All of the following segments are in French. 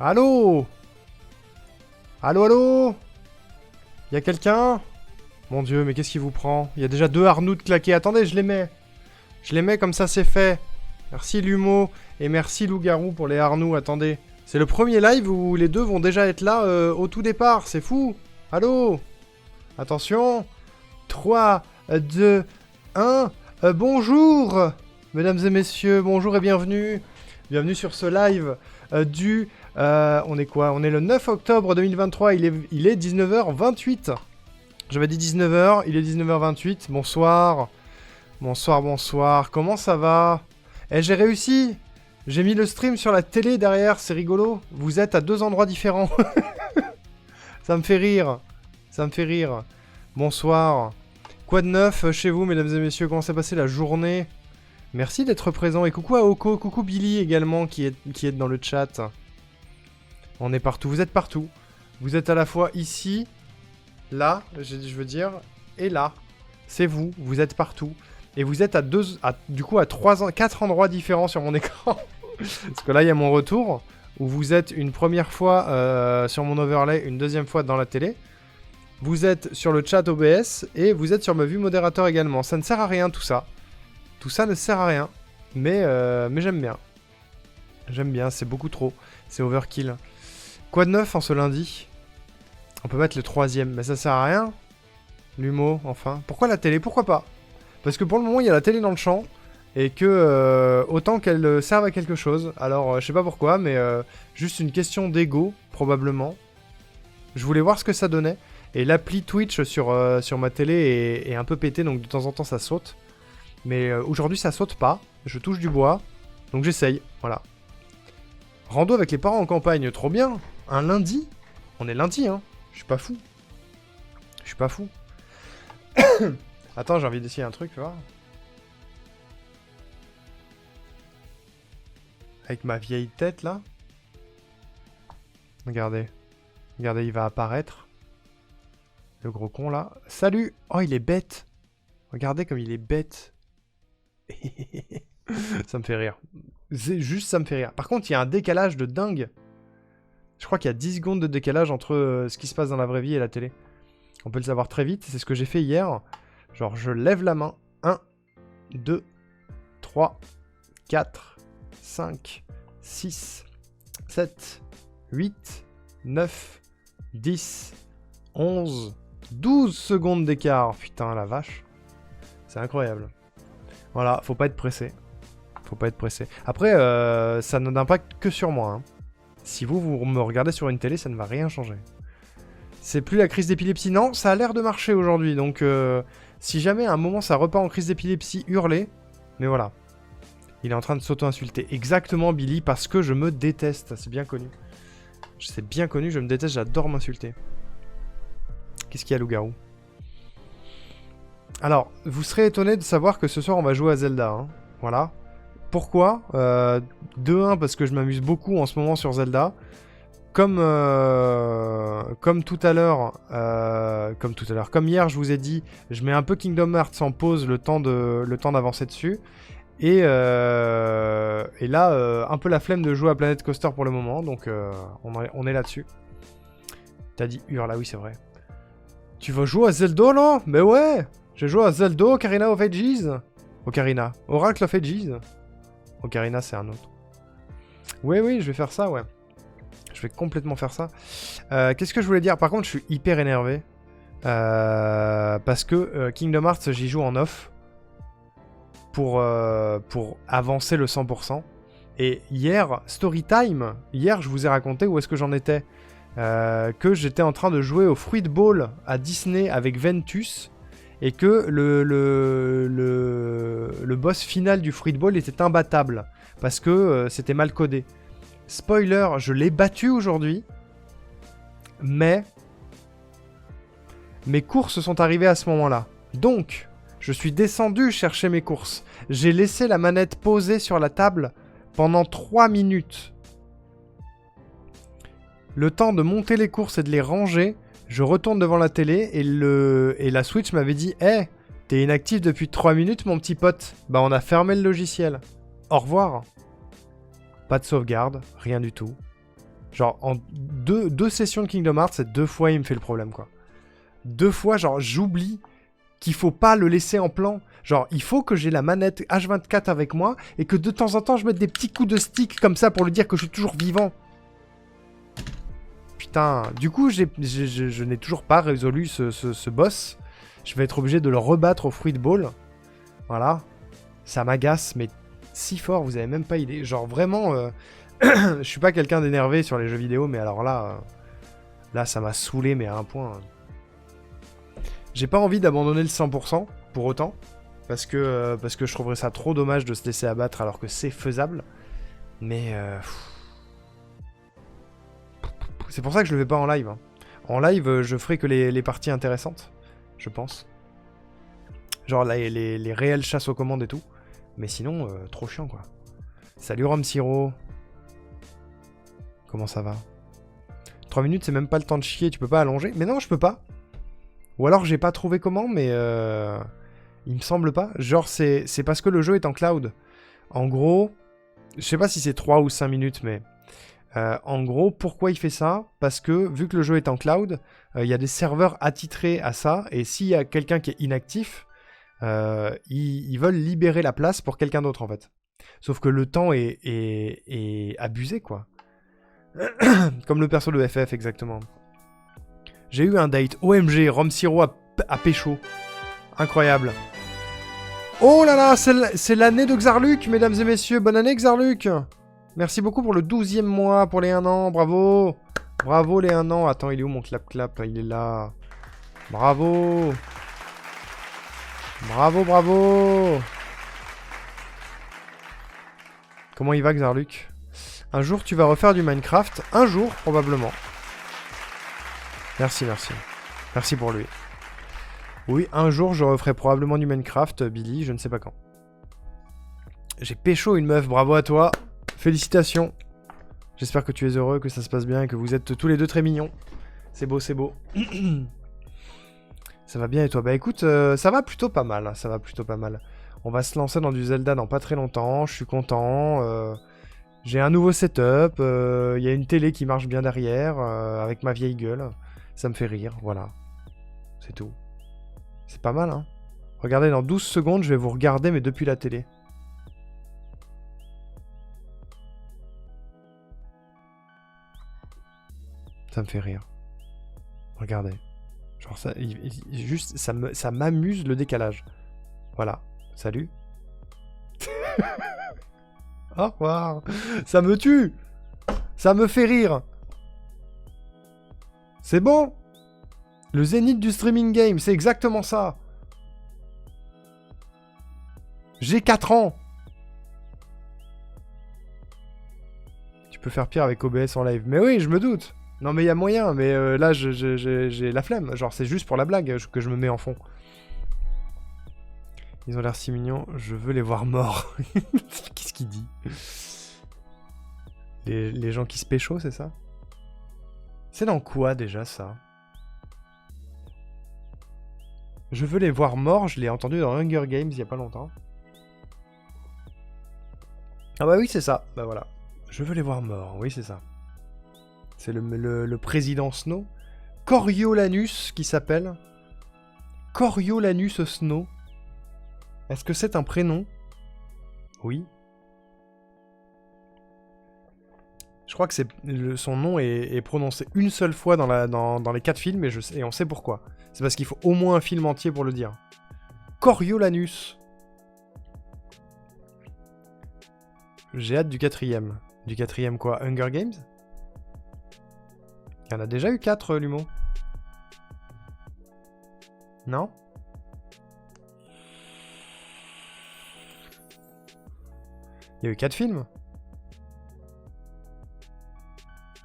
Allô? Allô, allô? Y'a quelqu'un? Mon dieu, mais qu'est-ce qui vous prend? Il y a déjà 2 Arnoud claqués. Attendez, je les mets. Je les mets comme ça, c'est fait. Merci Lumo et merci Loup-Garou pour les Arnoud. Attendez. C'est le premier live où les deux vont déjà être là au tout départ. C'est fou. Allô? Attention. 3, 2, 1. Bonjour, mesdames et messieurs. Bonjour et bienvenue. Bienvenue sur ce live on est quoi? On est le 9 octobre 2023. Il est 19h28. J'avais dit 19h. Il est 19h28. Bonsoir. Bonsoir, bonsoir. Comment ça va? J'ai réussi. J'ai mis le stream sur la télé derrière. C'est rigolo. Vous êtes à 2 endroits différents. Ça me fait rire. Ça me fait rire. Bonsoir. Quoi de neuf chez vous, mesdames et messieurs? Comment s'est passée la journée? Merci d'être présent. Et coucou à Oko. Coucou Billy également qui est dans le chat. On est partout. Vous êtes partout. Vous êtes à la fois ici, là, je veux dire, et là. C'est vous. Vous êtes partout. Et vous êtes du coup à 4 endroits différents sur mon écran. Parce que là, il y a mon retour, où vous êtes une première fois sur mon overlay, une deuxième fois dans la télé. Vous êtes sur le chat OBS, et vous êtes sur ma vue modérateur également. Ça ne sert à rien, tout ça. Tout ça ne sert à rien. Mais j'aime bien. J'aime bien, c'est beaucoup trop. C'est overkill. Quoi de neuf en ce lundi? On peut mettre le 3ème, mais ça sert à rien. L'humo, enfin. Pourquoi la télé? Pourquoi pas? Parce que pour le moment, il y a la télé dans le champ, et que autant qu'elle serve à quelque chose. Alors, je sais pas pourquoi, mais juste une question d'ego, probablement. Je voulais voir ce que ça donnait. Et l'appli Twitch sur ma télé est un peu pété, donc de temps en temps, ça saute. Mais aujourd'hui, ça saute pas. Je touche du bois, donc j'essaye, voilà. Rando avec les parents en campagne, trop bien. Un lundi? On est lundi, hein. Je suis pas fou. Je suis pas fou. Attends, j'ai envie d'essayer un truc, tu vois. Avec ma vieille tête, là. Regardez. Regardez, il va apparaître. Le gros con, là. Salut! Oh, il est bête. Regardez comme il est bête. Ça me fait rire. Juste, ça me fait rire. Par contre, il y a un décalage de dingue. Je crois qu'il y a 10 secondes de décalage entre ce qui se passe dans la vraie vie et la télé. On peut le savoir très vite. C'est ce que j'ai fait hier. Genre, je lève la main. 1, 2, 3, 4, 5, 6, 7, 8, 9, 10, 11, 12 secondes d'écart. Putain, la vache. C'est incroyable. Voilà, faut pas être pressé. Faut pas être pressé. Après, ça n'a d'impact que sur moi. Hein. Si vous me regardez sur une télé, ça ne va rien changer. C'est plus la crise d'épilepsie. Non, ça a l'air de marcher aujourd'hui. Donc, si jamais à un moment ça repart en crise d'épilepsie, hurlez. Mais voilà. Il est en train de s'auto-insulter. Exactement, Billy, parce que je me déteste. C'est bien connu. C'est bien connu, je me déteste, j'adore m'insulter. Qu'est-ce qu'il y a, loup-garou? Alors, vous serez étonné de savoir que ce soir, on va jouer à Zelda. Hein. Voilà. Pourquoi de 1, parce que je m'amuse beaucoup en ce moment sur Zelda. Comme tout à l'heure, comme hier, je vous ai dit, je mets un peu Kingdom Hearts en pause le temps d'avancer dessus. Et là, un peu la flemme de jouer à Planet Coaster pour le moment, donc on est là-dessus. T'as dit hurle, là oui, c'est vrai. Tu vas jouer à Zelda, là? Mais ouais! J'ai joué à Zelda, Ocarina of Ages. Ocarina. Oracle of Ages. Ocarina, c'est un autre. Oui, je vais faire ça, ouais. Je vais complètement faire ça. Qu'est-ce que je voulais dire? Par contre, je suis hyper énervé. Parce que Kingdom Hearts, j'y joue en off. Pour avancer le 100%. Et hier, story time, hier, je vous ai raconté où est-ce que j'en étais. Que j'étais en train de jouer au Fruit Ball à Disney avec Ventus. Et que le boss final du Fruit Ball était imbattable. Parce que c'était mal codé. Spoiler, je l'ai battu aujourd'hui. Mais mes courses sont arrivées à ce moment-là. Donc, je suis descendu chercher mes courses. J'ai laissé la manette posée sur la table pendant 3 minutes. Le temps de monter les courses et de les ranger... Je retourne devant la télé et la Switch m'avait dit « Hey, t'es inactif depuis 3 minutes, mon petit pote. » Bah, on a fermé le logiciel. Au revoir. Pas de sauvegarde, rien du tout. Genre, en deux sessions de Kingdom Hearts, c'est 2 fois il me fait le problème, quoi. 2 fois, genre, j'oublie qu'il faut pas le laisser en plan. Genre, il faut que j'ai la manette H24 avec moi et que de temps en temps, je mette des petits coups de stick comme ça pour lui dire que je suis toujours vivant. Putain, du coup, je n'ai toujours pas résolu ce boss. Je vais être obligé de le rebattre au Fruit Ball. Voilà. Ça m'agace, mais si fort, vous avez même pas idée. Genre, vraiment, je suis pas quelqu'un d'énervé sur les jeux vidéo, mais alors là, là, ça m'a saoulé, mais à un point. J'ai pas envie d'abandonner le 100% pour autant, parce que je trouverais ça trop dommage de se laisser abattre alors que c'est faisable. Mais c'est pour ça que je le fais pas en live. Hein. En live, je ferai que les parties intéressantes, je pense. Genre les réelles chasses aux commandes et tout. Mais sinon, trop chiant quoi. Salut Rom Siro. Comment ça va? 3 minutes, c'est même pas le temps de chier, tu peux pas allonger? Mais non, je peux pas. Ou alors j'ai pas trouvé comment, mais il me semble pas. Genre c'est parce que le jeu est en cloud. En gros, je sais pas si c'est 3 ou 5 minutes, mais en gros, pourquoi il fait ça? Parce que vu que le jeu est en cloud, il y a des serveurs attitrés à ça, et s'il y a quelqu'un qui est inactif, ils veulent libérer la place pour quelqu'un d'autre en fait. Sauf que le temps est abusé quoi. Comme le perso de FF exactement. J'ai eu un date. OMG, Rom Siro à pécho. Incroyable. Oh là là, c'est l'année de Xarluc, mesdames et messieurs. Bonne année Xarluc. Merci beaucoup pour le 12e mois, pour les 1 an. Bravo. Bravo les 1 an. Attends, il est où mon clap-clap? Il est là. Bravo. Bravo, bravo. Comment il va Xarluc? Un jour, tu vas refaire du Minecraft. Un jour, probablement. Merci, merci. Merci pour lui. Oui, un jour, je referai probablement du Minecraft, Billy, je ne sais pas quand. J'ai pécho une meuf, bravo à toi. Félicitations. J'espère que tu es heureux, que ça se passe bien et que vous êtes tous les deux très mignons. C'est beau, c'est beau. Ça va bien et toi? Bah écoute, ça va plutôt pas mal, hein, ça va plutôt pas mal. On va se lancer dans du Zelda dans pas très longtemps, je suis content. J'ai un nouveau setup, y a une télé qui marche bien derrière, avec ma vieille gueule. Ça me fait rire, voilà. C'est tout. C'est pas mal, hein. Regardez, dans 12 secondes, je vais vous regarder, mais depuis la télé. Ça me fait rire. Regardez. Genre ça, juste, ça m'amuse le décalage. Voilà. Salut. Au revoir. Ça me tue. Ça me fait rire. C'est bon. Le zénith du streaming game, c'est exactement ça. J'ai 4 ans. Tu peux faire pire avec OBS en live. Mais oui, je me doute. Non mais il y a moyen, mais là j'ai la flemme. Genre c'est juste pour la blague que je me mets en fond. Ils ont l'air si mignons, je veux les voir morts. Qu'est-ce qu'il dit? Les gens qui se pécho, c'est ça? C'est dans quoi déjà ça? Je veux les voir morts, je l'ai entendu dans Hunger Games il y a pas longtemps. Ah bah oui, c'est ça. Bah voilà. Je veux les voir morts, oui c'est ça. C'est le président Snow. Coriolanus qui s'appelle. Coriolanus Snow. Est-ce que c'est un prénom? Oui. Je crois que son nom est prononcé une seule fois dans les 4 films et on sait pourquoi. C'est parce qu'il faut au moins un film entier pour le dire. Coriolanus. J'ai hâte du 4e. Du 4e quoi? Hunger Games? Il y en a déjà eu 4, Lumo. Non? Il y a eu 4 films.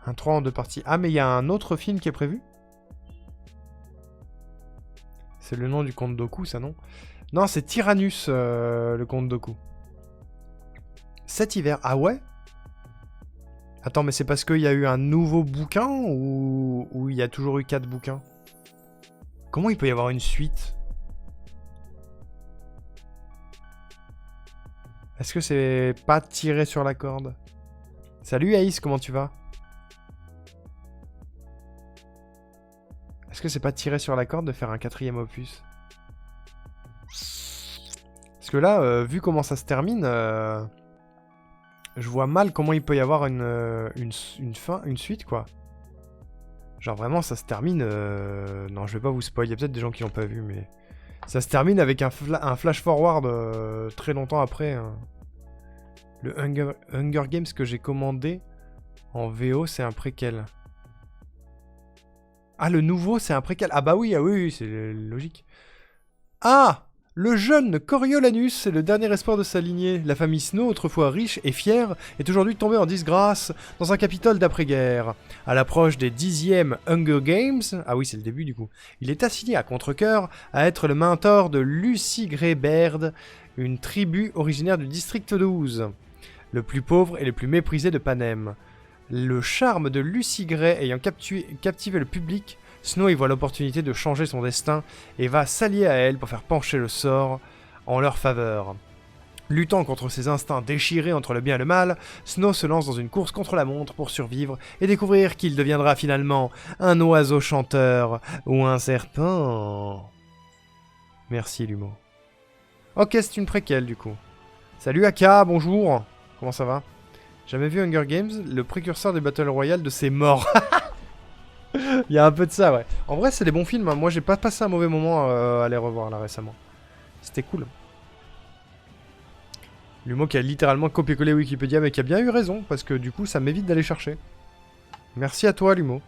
Un 3 en 2 parties. Ah, mais il y a un autre film qui est prévu? C'est le nom du conte Doku, ça, non? Non, c'est Tyrannus, le conte Doku. Cet hiver. Ah ouais? Attends, mais c'est parce qu'il y a eu un nouveau bouquin ou il y a toujours eu 4 bouquins? Comment il peut y avoir une suite? Est-ce que c'est pas tiré sur la corde? Salut Aïs, comment tu vas? Est-ce que c'est pas tirer sur la corde de faire un 4e opus? Parce que là, vu comment ça se termine, je vois mal comment il peut y avoir une fin, une suite, quoi. Genre vraiment, ça se termine... Non, je vais pas vous spoil, il y a peut-être des gens qui l'ont pas vu, mais... Ça se termine avec un flash forward très longtemps après. Hein. Le Hunger Games que j'ai commandé en VO, c'est un préquel. Ah, le nouveau, c'est un préquel. Ah bah oui, oui, c'est logique. Ah! Le jeune Coriolanus est le dernier espoir de sa lignée. La famille Snow, autrefois riche et fière, est aujourd'hui tombée en disgrâce dans un Capitole d'après-guerre. À l'approche des 10e Hunger Games, ah oui c'est le début du coup, il est assigné à contre-cœur à être le mentor de Lucy Grey Baird, une tribu originaire du district 12, le plus pauvre et le plus méprisé de Panem. Le charme de Lucy Grey ayant captivé le public, Snow y voit l'opportunité de changer son destin et va s'allier à elle pour faire pencher le sort en leur faveur. Luttant contre ses instincts déchirés entre le bien et le mal, Snow se lance dans une course contre la montre pour survivre et découvrir qu'il deviendra finalement un oiseau chanteur ou un serpent. Merci Lumo. Ok, c'est une préquelle du coup. Salut Aka, bonjour. Comment ça va? Jamais vu Hunger Games, le précurseur des Battle Royale de ses morts. Il y a un peu de ça, ouais. En vrai, c'est des bons films. Hein. Moi, j'ai pas passé un mauvais moment à les revoir là récemment. C'était cool. Lumo qui a littéralement copié-collé Wikipédia, mais qui a bien eu raison, parce que du coup, ça m'évite d'aller chercher. Merci à toi, Lumo.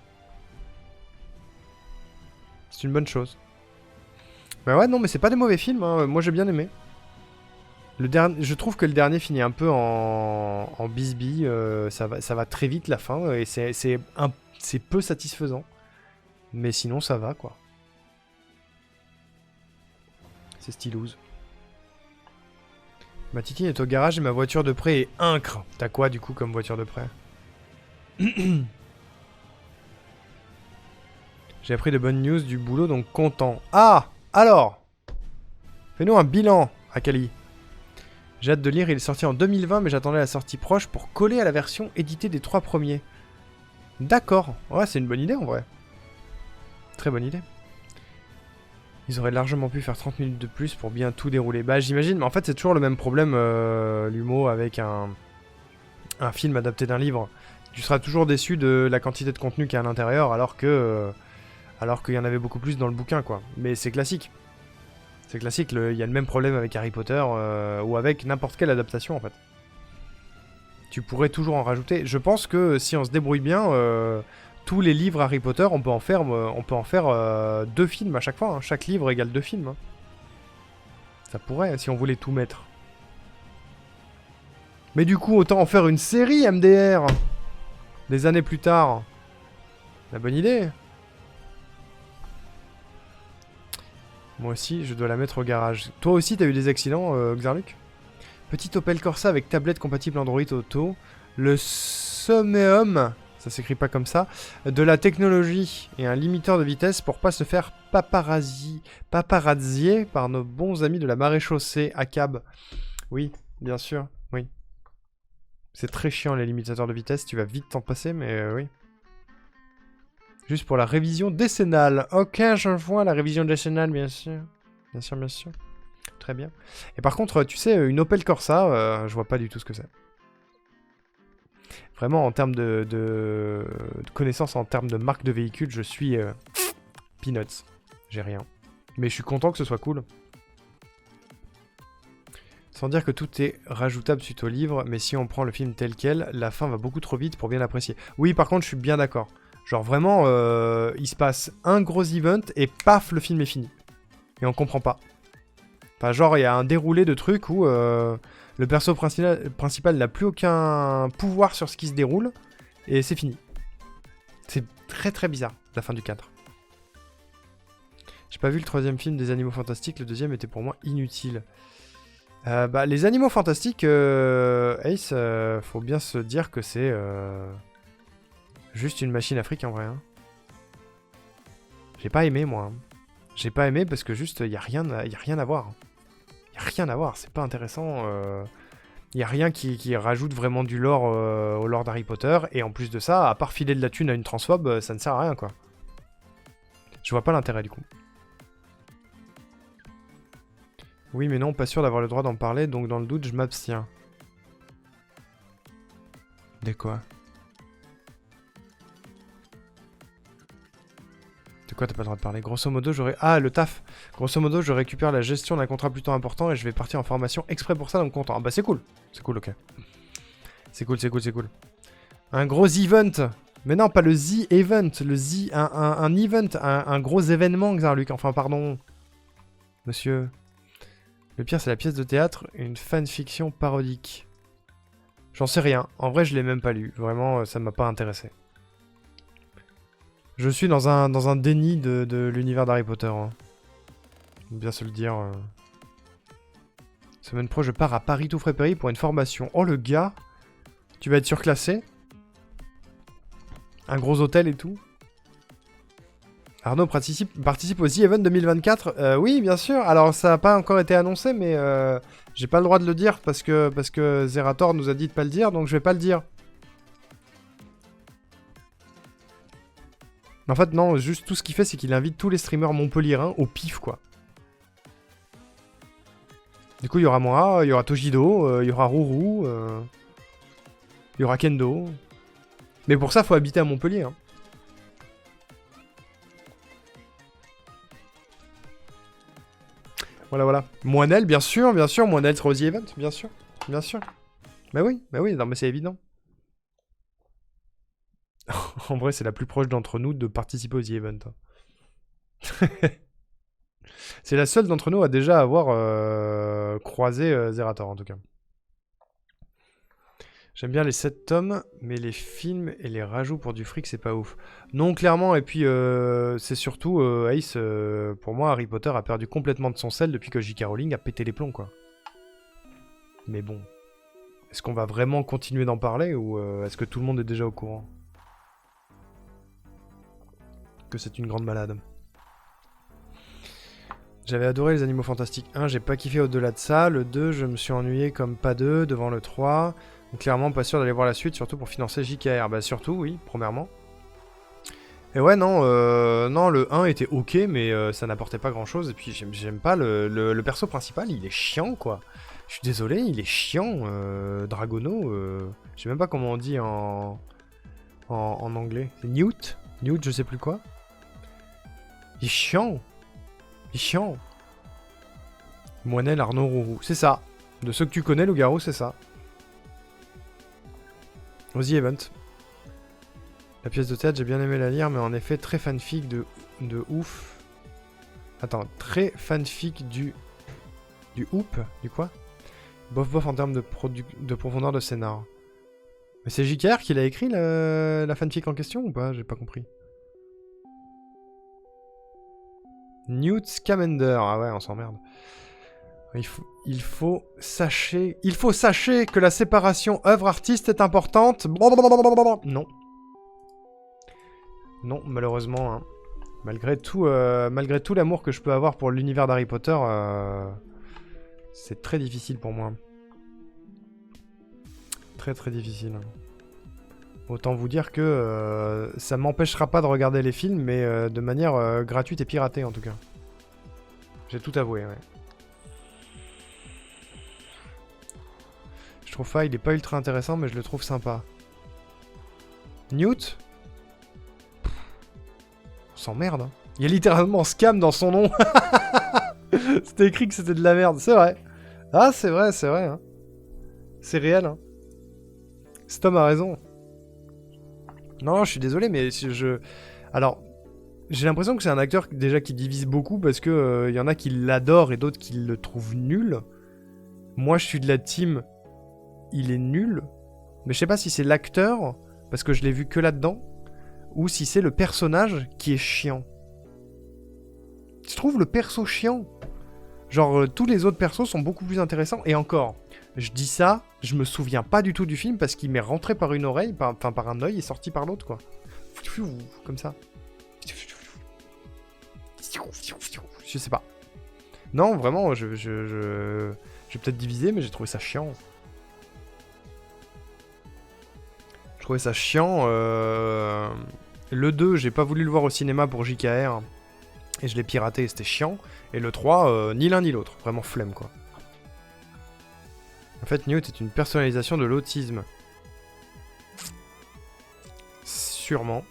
C'est une bonne chose. Bah ouais, non, mais c'est pas des mauvais films. Hein. Moi, j'ai bien aimé. Je trouve que le dernier finit un peu en bisbille. Ça va très vite la fin, et c'est peu satisfaisant. Mais sinon, ça va, quoi. C'est stylouse. Ma titine est au garage et ma voiture de prêt est incre. T'as quoi, du coup, comme voiture de prêt? J'ai appris de bonnes news du boulot, donc content. Ah! Alors! Fais-nous un bilan, Akali. J'ai hâte de lire, il est sorti en 2020, mais j'attendais la sortie proche pour coller à la version éditée des 3 premiers. D'accord. Ouais, c'est une bonne idée, en vrai. Très bonne idée. Ils auraient largement pu faire 30 minutes de plus pour bien tout dérouler. Bah j'imagine, mais en fait c'est toujours le même problème, l'humo, avec un film adapté d'un livre. Tu seras toujours déçu de la quantité de contenu qu'il y a à l'intérieur, alors qu'il y en avait beaucoup plus dans le bouquin, quoi. Mais c'est classique. C'est classique, il y a le même problème avec Harry Potter, ou avec n'importe quelle adaptation, en fait. Tu pourrais toujours en rajouter. Je pense que si on se débrouille bien... tous les livres Harry Potter, on peut en faire 2 films à chaque fois. Hein. Chaque livre égale 2 films. Hein. Ça pourrait, si on voulait tout mettre. Mais du coup, autant en faire une série MDR. Des années plus tard. La bonne idée. Moi aussi, je dois la mettre au garage. Toi aussi, t'as eu des accidents, Xarluc? Petit Opel Corsa avec tablette compatible Android Auto. Le Sommeum... ça s'écrit pas comme ça, de la technologie et un limiteur de vitesse pour pas se faire paparazzier par nos bons amis de la maréchaussée à cab. Oui, bien sûr, oui. C'est très chiant les limitateurs de vitesse, tu vas vite t'en passer, mais oui. Juste pour la révision décennale. Ok, je vois la révision décennale, bien sûr. Bien sûr, bien sûr. Très bien. Et par contre, tu sais, une Opel Corsa, je vois pas du tout ce que c'est. Vraiment, en termes de connaissances, en termes de marque de véhicule, je suis peanuts. J'ai rien. Mais je suis content que ce soit cool. Sans dire que tout est rajoutable suite au livre, mais si on prend le film tel quel, la fin va beaucoup trop vite pour bien l'apprécier. Oui, par contre, je suis bien d'accord. Genre vraiment, il se passe un gros event et paf, le film est fini. Et on comprend pas. Enfin, genre, il y a un déroulé de trucs où... le perso principal n'a plus aucun pouvoir sur ce qui se déroule, et c'est fini. C'est très très bizarre, la fin du cadre. J'ai pas vu le 3e film des Animaux Fantastiques, le 2e était pour moi inutile. Bah, les Animaux Fantastiques, Ace, faut bien se dire que c'est juste une machine afrique en vrai. Hein. J'ai pas aimé moi. Hein. J'ai pas aimé parce que juste, y a rien à voir. Rien à voir, c'est pas intéressant. Y a rien qui rajoute vraiment du lore au lore d'Harry Potter. Et en plus de ça, à part filer de la thune à une transphobe, ça ne sert à rien, quoi. Je vois pas l'intérêt du coup. Oui, mais non, pas sûr d'avoir le droit d'en parler, donc dans le doute, je m'abstiens. De quoi? De quoi t'as pas le droit de parler? Grosso modo, j'aurais... Ah, le taf! Grosso modo, je récupère la gestion d'un contrat plutôt important et je vais partir en formation exprès pour ça, donc content. Ah bah c'est cool. C'est cool, ok. C'est cool, c'est cool, c'est cool. Un gros event! Mais non, pas le The Event, le The... Un event, un gros événement, Xarluc. Enfin, pardon. Monsieur... Le pire, c'est la pièce de théâtre et une fanfiction parodique. J'en sais rien. En vrai, je l'ai même pas lu. Vraiment, ça m'a pas intéressé. Je suis dans un déni de l'univers d'Harry Potter. Hein. Bien se le dire. Semaine pro, je pars à Paris tout frais Péri pour une formation. Oh, le gars! Tu vas être surclassé? Un gros hôtel et tout? Arnaud participe au The Event 2024. Oui, bien sûr. Alors, ça n'a pas encore été annoncé, mais j'ai pas le droit de le dire parce que Zerator nous a dit de pas le dire, donc je vais pas le dire. En fait, non, juste tout ce qu'il fait, c'est qu'il invite tous les streamers montpelliérains au pif, quoi. Du coup, il y aura moi, il y aura Tojido, il y aura Rourou, il y aura Kendo. Mais pour ça, faut habiter à Montpellier, hein. Voilà, voilà. Moinel, bien sûr, Moinel sera aux The Event, bien sûr, bien sûr. Bah oui, non mais c'est évident. En vrai, c'est la plus proche d'entre nous de participer aux The Event. C'est la seule d'entre nous à déjà avoir croisé Zerator, en tout cas. J'aime bien les 7 tomes, mais les films et les rajouts pour du fric, c'est pas ouf. Non, clairement, et puis c'est surtout, Ace, pour moi, Harry Potter a perdu complètement de son sel depuis que J.K. Rowling a pété les plombs, quoi. Mais bon, est-ce qu'on va vraiment continuer d'en parler, ou est-ce que tout le monde est déjà au courant que c'est une grande malade? J'avais adoré les Animaux Fantastiques 1, j'ai pas kiffé au-delà de ça. Le 2, je me suis ennuyé comme pas deux devant le 3. Donc, clairement pas sûr d'aller voir la suite, surtout pour financer JKR. Bah surtout, oui, premièrement. Et ouais, non, non, le 1 était ok, mais ça n'apportait pas grand-chose. Et puis j'aime pas le perso principal, il est chiant, quoi. Je suis désolé, il est chiant, Dragono. Je sais même pas comment on dit en anglais. Newt? Newt, je sais plus quoi. Il est chiant. Il est chiant. Moinel, Arnaud, Rourou. C'est ça. De ceux que tu connais, Loup-Garou, c'est ça. Aux The Event. La pièce de théâtre, j'ai bien aimé la lire, mais en effet, très fanfic de ouf. Attends, très fanfic du hoop? Du quoi? Bof bof en termes de profondeur de scénar. Mais c'est JKR qui l'a écrit, la fanfic en question, ou pas? J'ai pas compris. Newt Scamander. Ah ouais, on s'emmerde. Il faut sachez que la séparation œuvre-artiste est importante. Non. Non, malheureusement. Hein. Malgré tout l'amour que je peux avoir pour l'univers d'Harry Potter, c'est très difficile pour moi. Très très difficile. Autant vous dire que ça m'empêchera pas de regarder les films, mais de manière gratuite et piratée en tout cas. J'ai tout avoué, ouais. Je trouve pas, il est pas ultra intéressant, mais je le trouve sympa. Newt? On s'emmerde. Hein. Il y a littéralement scam dans son nom. C'était écrit que c'était de la merde, c'est vrai. Ah, c'est vrai, c'est vrai. Hein. C'est réel. Hein. Cet homme a raison. Non, je suis désolé, mais alors, j'ai l'impression que c'est un acteur déjà qui divise beaucoup parce que y en a qui l'adorent et d'autres qui le trouvent nul. Moi, je suis de la team... Il est nul, mais je sais pas si c'est l'acteur, parce que je l'ai vu que là-dedans, ou si c'est le personnage qui est chiant. Je trouve le perso chiant. Genre, tous les autres persos sont beaucoup plus intéressants, et encore, je dis ça, je me souviens pas du tout du film, parce qu'il m'est rentré par une oreille, enfin par un œil, et sorti par l'autre, quoi. Comme ça. Je sais pas. Non, vraiment, je vais peut-être diviser, mais j'ai trouvé ça chiant. Je trouvais ça chiant. Le 2, j'ai pas voulu le voir au cinéma pour JKR. Et je l'ai piraté, c'était chiant. Et le 3, ni l'un ni l'autre. Vraiment flemme, quoi. En fait, Newt est une personnalisation de l'autisme. Sûrement.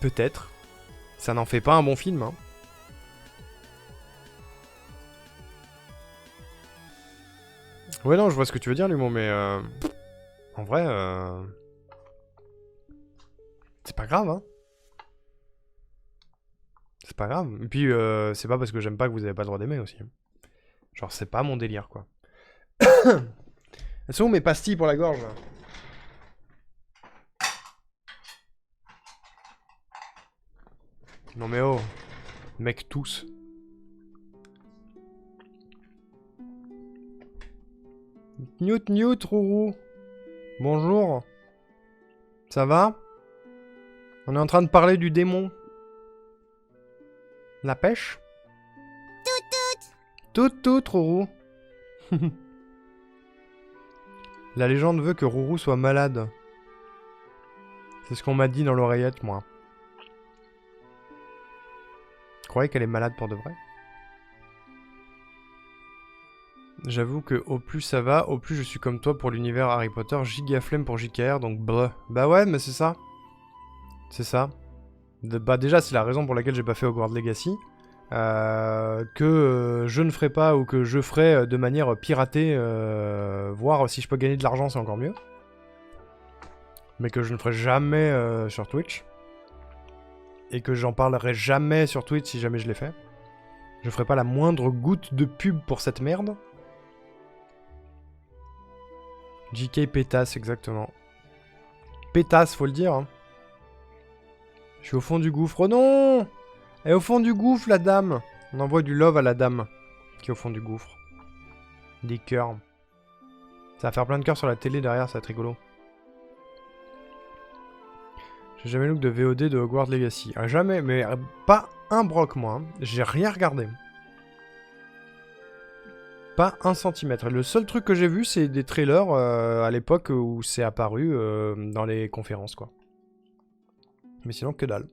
Peut-être. Ça n'en fait pas un bon film, hein. Ouais, non, je vois ce que tu veux dire, Lumo, mais... en vrai, c'est pas grave, hein. C'est pas grave. Et puis, c'est pas parce que j'aime pas que vous avez pas le droit d'aimer aussi. Genre, c'est pas mon délire, quoi. Elles sont où mes pastilles pour la gorge, là? Non mais oh. Mec, tous. Newt, Newt, Rourou. Bonjour. Ça va? On est en train de parler du démon. La pêche? Tout, Rourou. La légende veut que Rourou soit malade. C'est ce qu'on m'a dit dans l'oreillette, moi. Tu croyais qu'elle est malade pour de vrai? J'avoue que au plus ça va, au plus je suis comme toi pour l'univers Harry Potter, giga flemme pour JKR, donc bleu. Bah ouais, mais c'est ça. C'est ça. Bah déjà, c'est la raison pour laquelle j'ai pas fait Hogwarts Legacy. Que je ne ferai pas ou que je ferai de manière piratée, voir si je peux gagner de l'argent, c'est encore mieux. Mais que je ne ferai jamais sur Twitch. Et que j'en parlerai jamais sur Twitch si jamais je l'ai fait. Je ferai pas la moindre goutte de pub pour cette merde. JK pétasse, exactement. Pétasse, faut le dire. Hein. Je suis au fond du gouffre. Oh non! Elle est au fond du gouffre, la dame. On envoie du love à la dame qui est au fond du gouffre. Des cœurs. Ça va faire plein de cœurs sur la télé derrière, ça va être rigolo. J'ai jamais look de VOD de Hogwarts Legacy. Ah, jamais, mais pas un broc, moi. Hein. J'ai rien regardé. Pas un centimètre. Le seul truc que j'ai vu, c'est des trailers à l'époque où c'est apparu dans les conférences, quoi. Mais sinon, que dalle.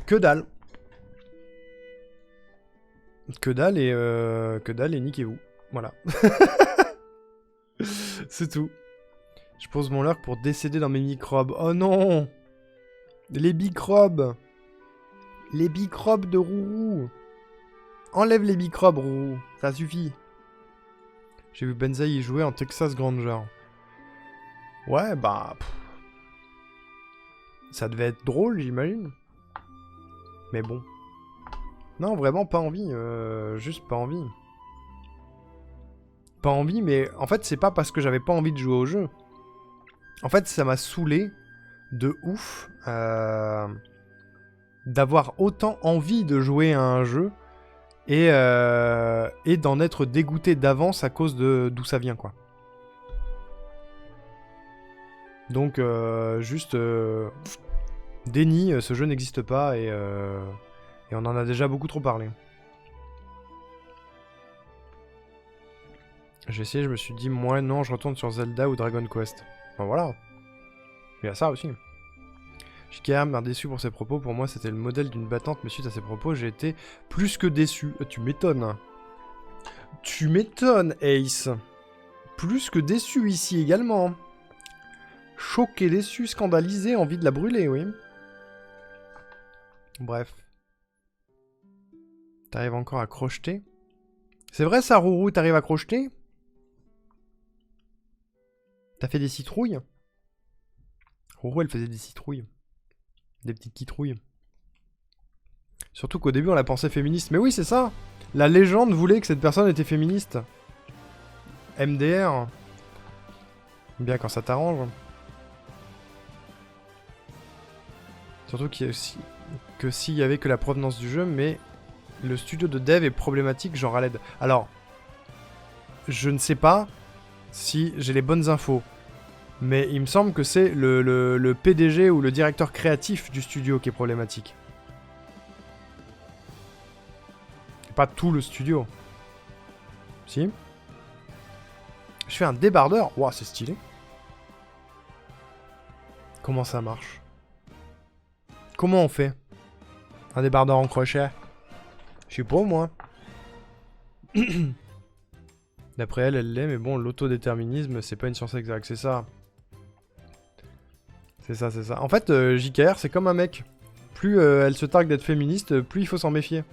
Que dalle. Que dalle et niquez-vous. Voilà. C'est tout. Je pose mon lurk pour décéder dans mes microbes. Oh non! Les microbes! Les microbes de Rourou! Enlève les microbes, Rourou. Ça suffit. J'ai vu Benzaï y jouer en Texas Granger. Ouais, bah... Pff. Ça devait être drôle, j'imagine. Mais bon. Non, vraiment pas envie. Juste pas envie. Pas envie, mais en fait, c'est pas parce que j'avais pas envie de jouer au jeu. En fait, ça m'a saoulé de ouf d'avoir autant envie de jouer à un jeu et d'en être dégoûté d'avance à cause de d'où ça vient, quoi. Donc, juste... déni, ce jeu n'existe pas et on en a déjà beaucoup trop parlé. J'ai essayé, je me suis dit, moi non, je retourne sur Zelda ou Dragon Quest. Ben voilà. Il y a ça aussi. JKR m'a déçu pour ses propos, pour moi c'était le modèle d'une battante, mais suite à ses propos, j'ai été plus que déçu. Tu m'étonnes. Tu m'étonnes, Ace. Plus que déçu ici également. Choqué, déçu, scandalisé, envie de la brûler, oui. Bref. T'arrives encore à crocheter? C'est vrai ça, Rourou, t'arrives à crocheter? T'as fait des citrouilles? Rourou, elle faisait des citrouilles. Des petites quitrouilles. Surtout qu'au début, on la pensait féministe. Mais oui, c'est ça! La légende voulait que cette personne était féministe. MDR. Bien quand ça t'arrange. Surtout qu'il y a aussi... que s'il y avait que la provenance du jeu, mais le studio de dev est problématique, genre à l'aide. Alors, je ne sais pas si j'ai les bonnes infos, mais il me semble que c'est le PDG ou le directeur créatif du studio qui est problématique. Pas tout le studio. Si. Je fais un débardeur. Ouah, c'est stylé. Comment ça marche? Comment on fait? Un débardeur en crochet? Je sais pas, moi. D'après elle, elle l'est, mais bon, l'autodéterminisme, c'est pas une science exacte, c'est ça. C'est ça, c'est ça. En fait, JKR, c'est comme un mec. Plus elle se targue d'être féministe, plus il faut s'en méfier.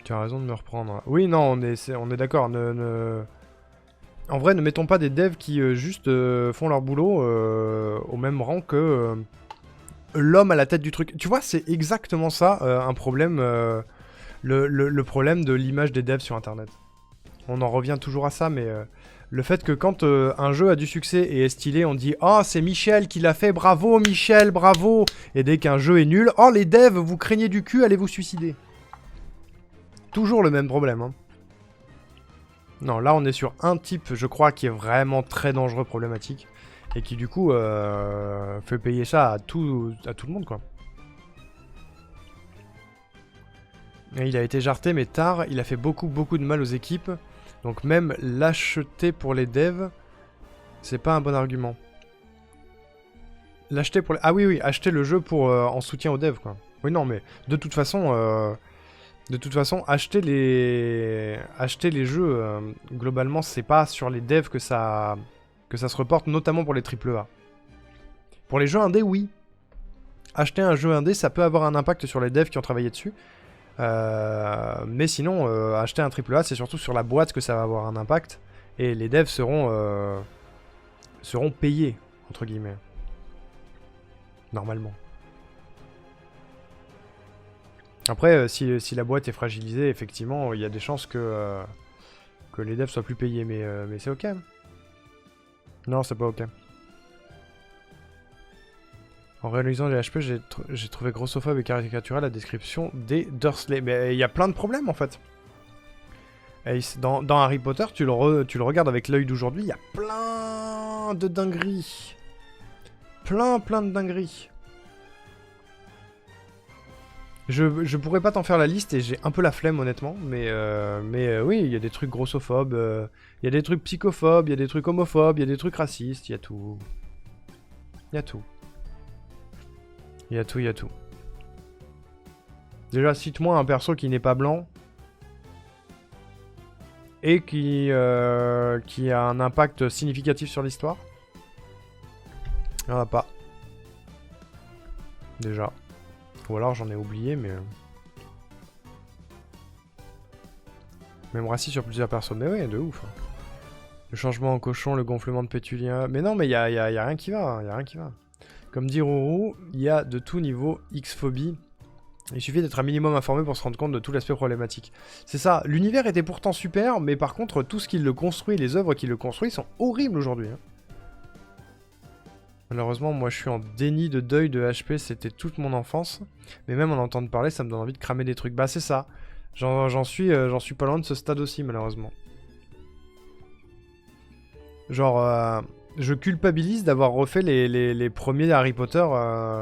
Tu as raison de me reprendre. Oui, non, on est d'accord. En vrai, ne mettons pas des devs qui juste font leur boulot au même rang que l'homme à la tête du truc. Tu vois, c'est exactement ça, un problème, le problème de l'image des devs sur Internet. On en revient toujours à ça, mais le fait que quand un jeu a du succès et est stylé, on dit « Oh, c'est Michel qui l'a fait, bravo Michel, bravo !» Et dès qu'un jeu est nul, « Oh, les devs, vous craignez du cul, allez vous suicider !» Toujours le même problème, hein. Non, là on est sur un type, je crois, qui est vraiment très dangereux, problématique, et qui du coup fait payer ça à tout le monde, quoi. Et il a été jarté, mais tard, il a fait beaucoup de mal aux équipes, donc même l'acheter pour les devs, c'est pas un bon argument. L'acheter pour les... Ah oui, acheter le jeu pour en soutien aux devs, quoi. Oui, non, mais de toute façon, acheter les jeux, globalement, c'est pas sur les devs que ça se reporte, notamment pour les AAA. Pour les jeux indés, oui. Acheter un jeu indé, ça peut avoir un impact sur les devs qui ont travaillé dessus. Mais sinon, acheter un AAA, c'est surtout sur la boîte que ça va avoir un impact. Et les devs seront payés, entre guillemets. Normalement. Après, si la boîte est fragilisée, effectivement, il y a des chances que les devs soient plus payés, mais c'est ok. Non, c'est pas ok. En réalisant les HP, j'ai trouvé grossophobe et caricatural la description des Dursley. Mais il y a plein de problèmes, en fait. Et dans Harry Potter, tu le regardes avec l'œil d'aujourd'hui, il y a plein de dingueries. Plein de dingueries. Je pourrais pas t'en faire la liste et j'ai un peu la flemme honnêtement, mais oui, il y a des trucs grossophobes, il y a des trucs psychophobes, il y a des trucs homophobes, il y a des trucs racistes, il y a tout. Il y a tout. Il y a tout, il y a tout. Déjà, cite-moi un perso qui n'est pas blanc et qui a un impact significatif sur l'histoire. Il n'y en a pas. Déjà. Ou alors j'en ai oublié, mais... Même raciste sur plusieurs persos. Mais ouais, de ouf. Hein. Le changement en cochon, le gonflement de Pétulia... Mais non, mais y a rien qui va, hein. Y a rien qui va. Comme dit Rourou, il y a de tout niveau X-phobie. Il suffit d'être un minimum informé pour se rendre compte de tout l'aspect problématique. C'est ça, l'univers était pourtant super, mais par contre, tout ce qui le construit, les œuvres qui le construisent sont horribles aujourd'hui. Hein. Malheureusement, moi je suis en déni de deuil de HP, c'était toute mon enfance. Mais même en entendre parler, ça me donne envie de cramer des trucs. Bah c'est ça, j'en suis pas loin de ce stade aussi, malheureusement. Genre, je culpabilise d'avoir refait les premiers Harry Potter,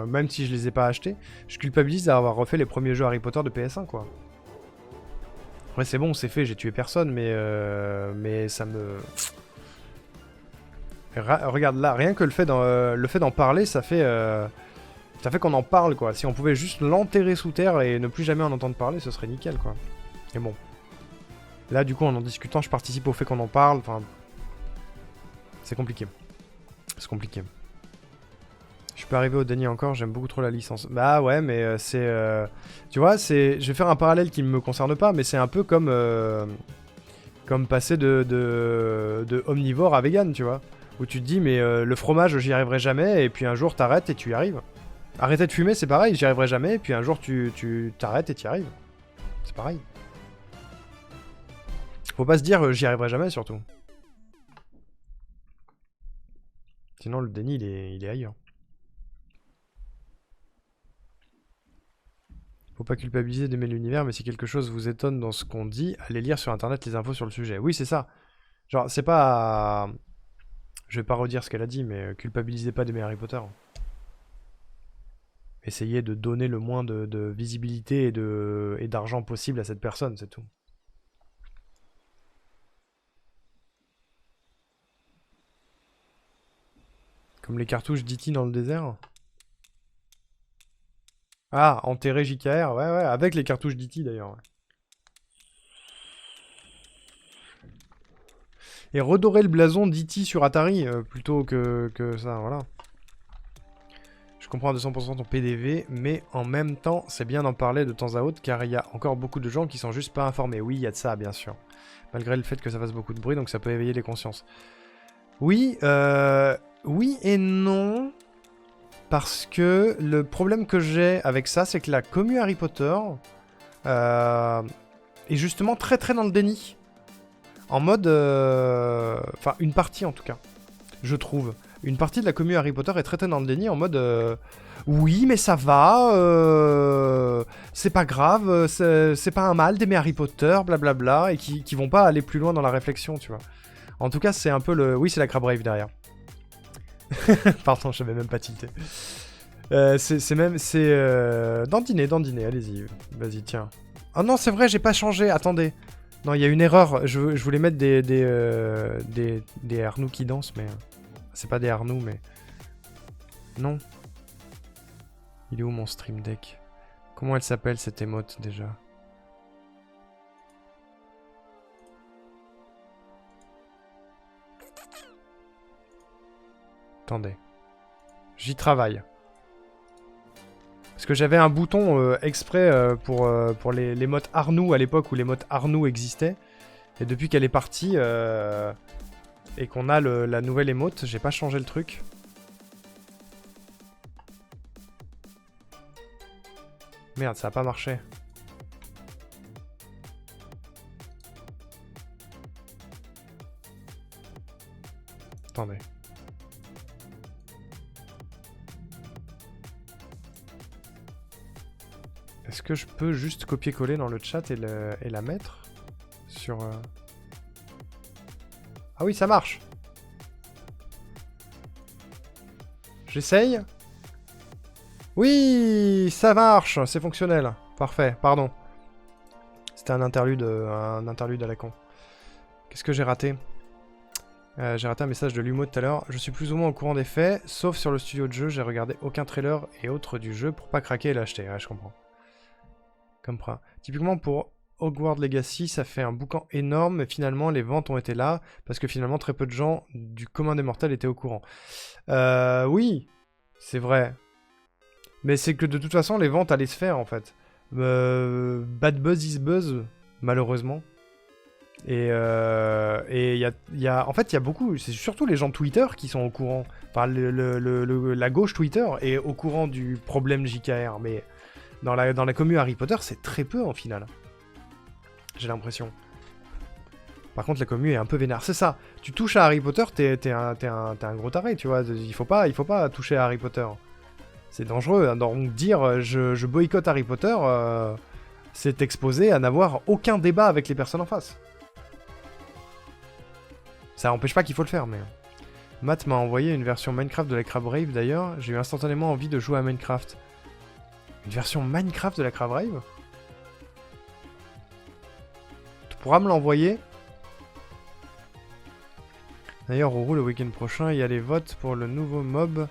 même si je les ai pas achetés. Je culpabilise d'avoir refait les premiers jeux Harry Potter de PS1, quoi. Ouais, c'est bon, c'est fait, j'ai tué personne, mais ça me... Regarde là, rien que le fait d'en parler, ça fait qu'on en parle, quoi. Si on pouvait juste l'enterrer sous terre et ne plus jamais en entendre parler, ce serait nickel, quoi. Et bon. Là, du coup, en discutant, je participe au fait qu'on en parle, enfin... C'est compliqué. C'est compliqué. Je suis pas arrivé au déni encore, j'aime beaucoup trop la licence. Bah ouais, mais c'est... Tu vois, c'est... Je vais faire un parallèle qui ne me concerne pas, mais c'est un peu comme... Comme passer de omnivore à vegan, tu vois. Où tu te dis, mais le fromage, j'y arriverai jamais, et puis un jour, t'arrêtes et tu y arrives. Arrêter de fumer, c'est pareil, j'y arriverai jamais, et puis un jour, tu t'arrêtes et tu y arrives. C'est pareil. Faut pas se dire, j'y arriverai jamais, surtout. Sinon, le déni, il est ailleurs. Faut pas culpabiliser d'aimer l'univers, mais si quelque chose vous étonne dans ce qu'on dit, allez lire sur internet les infos sur le sujet. Oui, c'est ça. Genre, c'est pas... Je vais pas redire ce qu'elle a dit, mais culpabilisez pas d'aimer Harry Potter. Essayez de donner le moins de visibilité et d'argent possible à cette personne, c'est tout. Comme les cartouches d'E.T. dans le désert. Ah, enterrer JKR, ouais, ouais, avec les cartouches d'E.T. d'ailleurs. Ouais. Et redorer le blason d'E.T. sur Atari, plutôt que ça, voilà. Je comprends à 200% ton PDV, mais en même temps, c'est bien d'en parler de temps à autre, car il y a encore beaucoup de gens qui sont juste pas informés. Oui, il y a de ça, bien sûr. Malgré le fait que ça fasse beaucoup de bruit, donc ça peut éveiller les consciences. Oui, oui et non. Parce que le problème que j'ai avec ça, c'est que la commu Harry Potter est justement très très dans le déni. En mode... Enfin, une partie en tout cas, je trouve. Une partie de la commu Harry Potter est très très dans le déni en mode... oui, mais ça va, c'est pas grave, c'est pas un mal d'aimer Harry Potter, blablabla, et qui vont pas aller plus loin dans la réflexion, tu vois. En tout cas, c'est un peu le... Oui, c'est la Crab Rave derrière. Pardon, je savais même pas tilté. C'est même... C'est... Dandiné, allez-y. Vas-y, tiens. Oh non, c'est vrai, j'ai pas changé, attendez. Non, il y a une erreur, je voulais mettre des Arnoux qui dansent, mais... C'est pas des Arnoux, mais... Non. Il est où mon Stream Deck? Comment elle s'appelle cette émote déjà? Attendez. J'y travaille. Parce que j'avais un bouton exprès pour les motes Arnoux à l'époque où les motes Arnoux existaient. Et depuis qu'elle est partie et qu'on a la nouvelle émote, j'ai pas changé le truc. Merde, ça a pas marché. Attendez. Est-ce que je peux juste copier-coller dans le chat et la mettre sur... Ah oui, ça marche. J'essaye. Oui, ça marche, c'est fonctionnel. Parfait, pardon. C'était un interlude à la con. Qu'est-ce que j'ai raté? J'ai raté un message de Lumo tout à l'heure. Je suis plus ou moins au courant des faits, sauf sur le studio de jeu, j'ai regardé aucun trailer et autres du jeu pour pas craquer et l'acheter. Ouais, je comprends. Comprends. Typiquement pour Hogwarts Legacy, ça fait un boucan énorme, mais finalement les ventes ont été là, parce que finalement très peu de gens du commun des mortels étaient au courant. Oui, c'est vrai. Mais c'est que de toute façon, les ventes allaient se faire, en fait. Bad buzz is buzz, malheureusement. Et en fait, il y a beaucoup... C'est surtout les gens de Twitter qui sont au courant. Enfin, la gauche Twitter est au courant du problème JKR. Mais dans la commu Harry Potter, c'est très peu, en finale. J'ai l'impression. Par contre, la commu est un peu vénère. C'est ça. Tu touches à Harry Potter, t'es un gros taré, tu vois. Il faut pas toucher à Harry Potter. C'est dangereux. Hein. Donc dire je boycotte Harry Potter, c'est exposé à n'avoir aucun débat avec les personnes en face. Ça n'empêche pas qu'il faut le faire, mais... Matt m'a envoyé une version Minecraft de la Crab Rave, d'ailleurs. J'ai eu instantanément envie de jouer à Minecraft. Une version Minecraft de la Crab Rave? Tu pourras me l'envoyer? D'ailleurs, Rourou, le week-end prochain, il y a les votes pour le nouveau mob,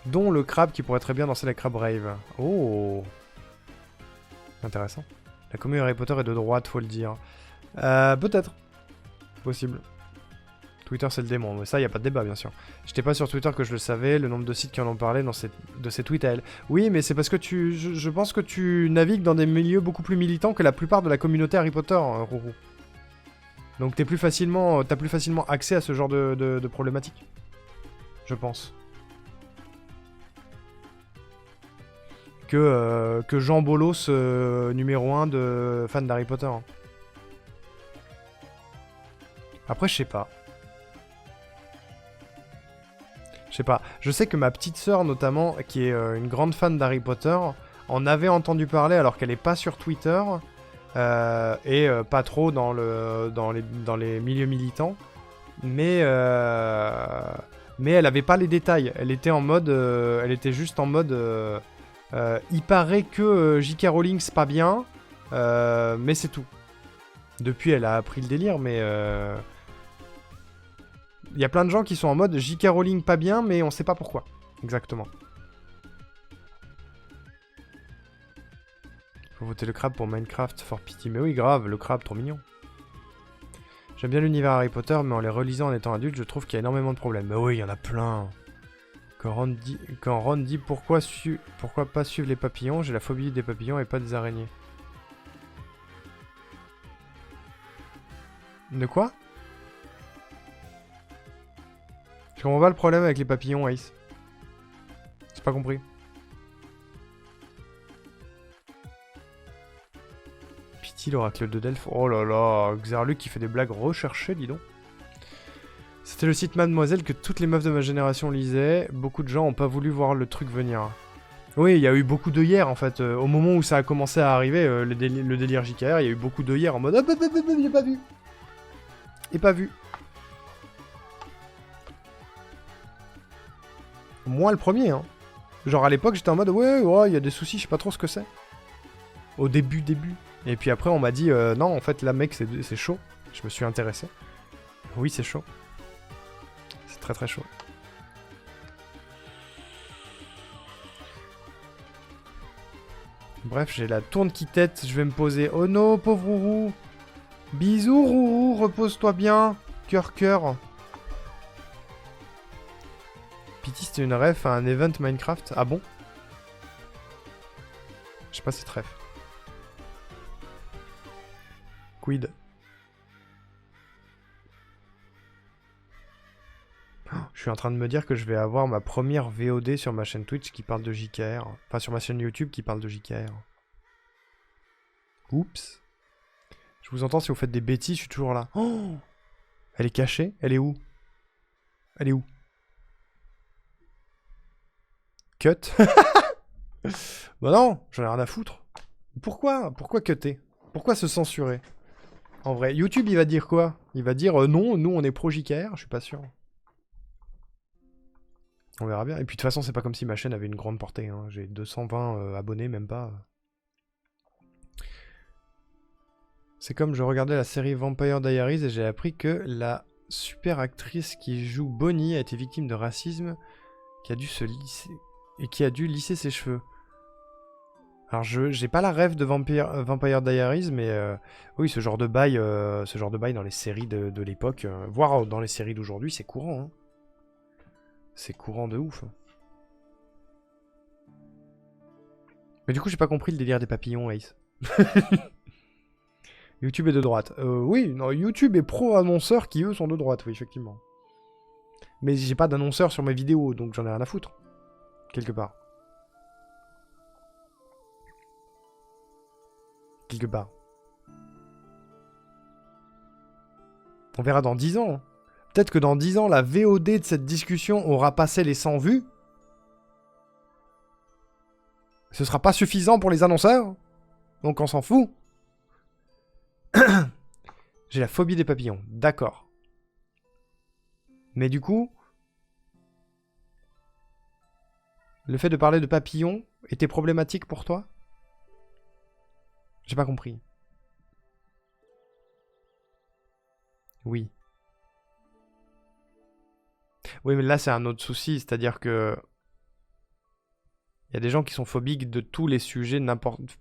dont le crabe qui pourrait très bien danser la Crab Rave. Oh! Intéressant. La commune Harry Potter est de droite, faut le dire. Peut-être. Possible. Twitter, c'est le démon. Mais ça, il n'y a pas de débat, bien sûr. J'étais pas sur Twitter que je le savais. Le nombre de sites qui en ont parlé de ces tweets à elle. Oui, mais c'est parce que je pense que tu navigues dans des milieux beaucoup plus militants que la plupart de la communauté Harry Potter, Rourou. Donc t'as plus facilement accès à ce genre de problématiques. Je pense. Que Jean Bolos, numéro 1 de fan d'Harry Potter. Après, je sais pas. Je sais pas. Je sais que ma petite sœur, notamment, qui est une grande fan d'Harry Potter, en avait entendu parler alors qu'elle est pas sur Twitter et pas trop dans les milieux militants. Mais elle avait pas les détails. Elle était en mode... elle était juste en mode... il paraît que J.K. Rowling c'est pas bien, mais c'est tout. Depuis, elle a appris le délire, mais... Il y a plein de gens qui sont en mode J.K. Rowling pas bien, mais on sait pas pourquoi. Exactement. Faut voter le crabe pour Minecraft, for pity. Mais oui, grave, le crabe, trop mignon. J'aime bien l'univers Harry Potter, mais en les relisant en étant adulte, je trouve qu'il y a énormément de problèmes. Mais oui, il y en a plein. Quand Ron dit pourquoi pas suivre les papillons, j'ai la phobie des papillons et pas des araignées. De quoi? Je comprends pas le problème avec les papillons, Ace. J'ai pas compris. Pity, l'oracle de Delphes. Oh là là, Xarluc qui fait des blagues recherchées, dis donc. C'était le site Mademoiselle que toutes les meufs de ma génération lisaient. Beaucoup de gens ont pas voulu voir le truc venir. Oui, il y a eu beaucoup de hier en fait. Au moment où ça a commencé à arriver, le délire JKR, il y a eu beaucoup de hier en mode j'ai pas vu. Et pas vu. Moi le premier, hein. Genre à l'époque j'étais en mode ouais, il y a des soucis, je sais pas trop ce que c'est. Au début. Et puis après on m'a dit non, en fait là mec c'est chaud. Je me suis intéressé. Oui, c'est chaud. C'est très très chaud. Bref, j'ai la tourne qui tête, je vais me poser. Oh non, pauvre Rourou. Bisous Rourou, repose-toi bien. Cœur. Pity, c'était une ref à un event Minecraft. Ah bon? Je sais pas cette ref. Quid? Je suis en train de me dire que je vais avoir ma première VOD sur ma chaîne Twitch qui parle de JKR. Enfin, sur ma chaîne YouTube qui parle de JKR. Oups. Je vous entends si vous faites des bêtises, je suis toujours là. Oh, elle est cachée? Elle est où? Elle est où? Cut? Bah non, j'en ai rien à foutre. Pourquoi cutter? Pourquoi se censurer? En vrai, YouTube, il va dire quoi? Il va dire non, nous on est pro JKR, je suis pas sûr. On verra bien. Et puis de toute façon, c'est pas comme si ma chaîne avait une grande portée. Hein. J'ai 220 abonnés, même pas. C'est comme je regardais la série Vampire Diaries et j'ai appris que la super actrice qui joue Bonnie a été victime de racisme qui a dû se lisser et qui a dû lisser ses cheveux. Alors j'ai pas la rêve de Vampire Diaries, mais oui, ce genre de bail dans les séries de l'époque, voire dans les séries d'aujourd'hui, c'est courant. Hein. C'est courant de ouf. Mais du coup, j'ai pas compris le délire des papillons, Ace. YouTube est de droite. Oui, non, YouTube est pro-annonceurs qui, eux, sont de droite, oui, effectivement. Mais j'ai pas d'annonceurs sur mes vidéos, donc j'en ai rien à foutre. Quelque part. Quelque part. On verra dans 10 ans. Peut-être que dans 10 ans, la VOD de cette discussion aura passé les 100 vues. Ce sera pas suffisant pour les annonceurs. Donc on s'en fout. J'ai la phobie des papillons. D'accord. Mais du coup, le fait de parler de papillons était problématique pour toi? J'ai pas compris. Oui. Oui, mais là, c'est un autre souci. C'est-à-dire que il y a des gens qui sont phobiques de tous les sujets,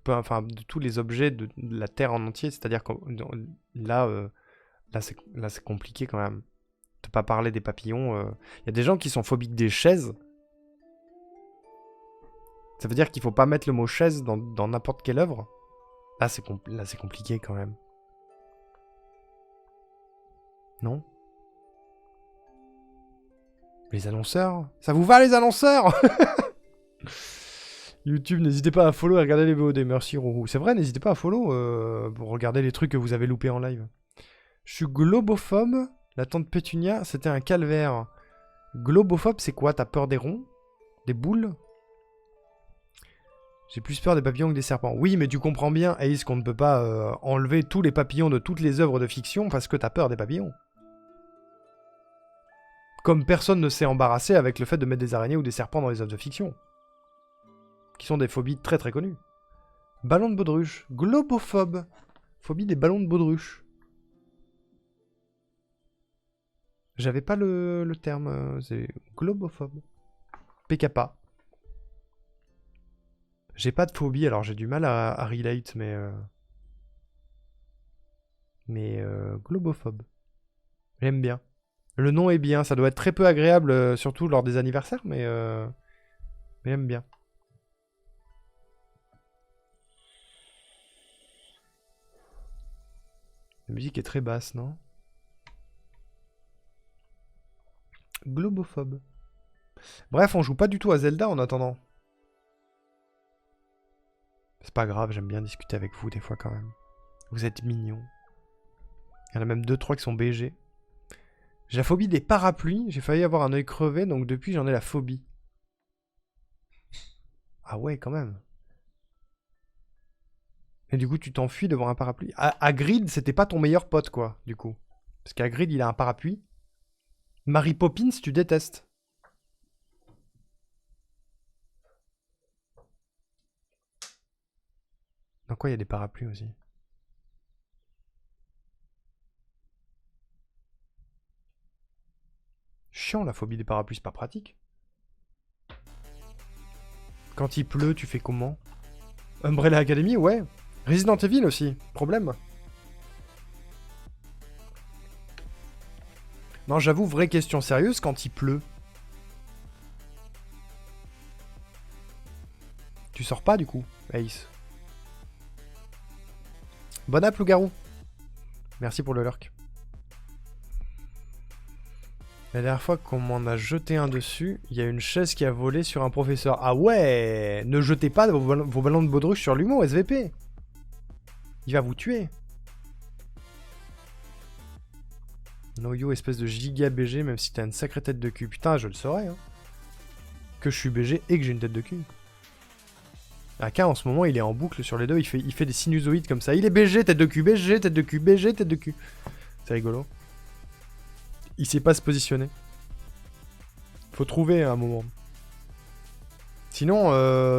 enfin, de tous les objets de la Terre en entier. C'est-à-dire que là, c'est compliqué quand même. De pas parler des papillons. Il y a des gens qui sont phobiques des chaises. Ça veut dire qu'il faut pas mettre le mot chaise dans n'importe quelle œuvre. Là, c'est compliqué quand même. Non? Les annonceurs? Ça vous va les annonceurs? YouTube, n'hésitez pas à follow et regarder les VOD. Merci Rourou. C'est vrai, n'hésitez pas à follow pour regarder les trucs que vous avez loupés en live. Je suis globophobe. La tante Pétunia, c'était un calvaire. Globophobe, c'est quoi? T'as peur des ronds? Des boules? J'ai plus peur des papillons que des serpents. Oui, mais tu comprends bien, Ace, qu'on ne peut pas enlever tous les papillons de toutes les œuvres de fiction parce que t'as peur des papillons. Comme personne ne s'est embarrassé avec le fait de mettre des araignées ou des serpents dans les œuvres de fiction. Qui sont des phobies très très connues. Ballon de baudruche. Globophobe. Phobie des ballons de baudruche. J'avais pas le terme, c'est globophobe. PKPA. J'ai pas de phobie, alors j'ai du mal à relate, mais globophobe. J'aime bien. Le nom est bien, ça doit être très peu agréable, surtout lors des anniversaires, mais j'aime bien. La musique est très basse, non? Globophobe. Bref, on joue pas du tout à Zelda en attendant. C'est pas grave, j'aime bien discuter avec vous des fois quand même. Vous êtes mignons. Il y en a même 2-3 qui sont BG. J'ai la phobie des parapluies. J'ai failli avoir un œil crevé, donc depuis j'en ai la phobie. Ah ouais, quand même. Et du coup, tu t'enfuis devant un parapluie. Hagrid, c'était pas ton meilleur pote, quoi, du coup. Parce qu'Hagrid, il a un parapluie. Mary Poppins, tu détestes. Dans quoi il y a des parapluies aussi? Chiant, la phobie des parapluies, c'est pas pratique. Quand il pleut, tu fais comment? Umbrella Academy, ouais. Resident Evil aussi, problème. Non, j'avoue, vraie question sérieuse, quand il pleut. Tu sors pas du coup, Ace. Bon app, loup-garou. Merci pour le lurk. La dernière fois qu'on m'en a jeté un dessus, il y a une chaise qui a volé sur un professeur. Ah ouais! Ne jetez pas vos ballons de baudruche sur l'humour, SVP. Il va vous tuer. Noyo, espèce de giga BG, même si t'as une sacrée tête de cul. Putain, je le saurais, hein. Que je suis BG et que j'ai une tête de cul. AK, en ce moment, il est en boucle sur les deux. Il fait des sinusoïdes comme ça. Il est BG, tête de cul, BG, tête de cul, BG, tête de cul. C'est rigolo. Il sait pas se positionner. Faut trouver un moment. Sinon,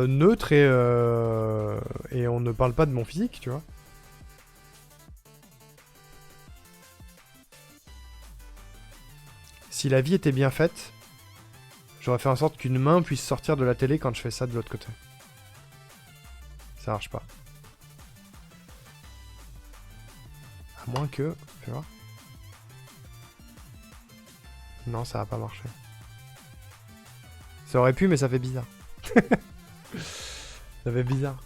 neutre et on ne parle pas de mon physique, tu vois. Si la vie était bien faite, j'aurais fait en sorte qu'une main puisse sortir de la télé quand je fais ça de l'autre côté. Ça marche pas. À moins que... Fais voir. Non, ça va pas marcher. Ça aurait pu, mais ça fait bizarre. Ça fait bizarre.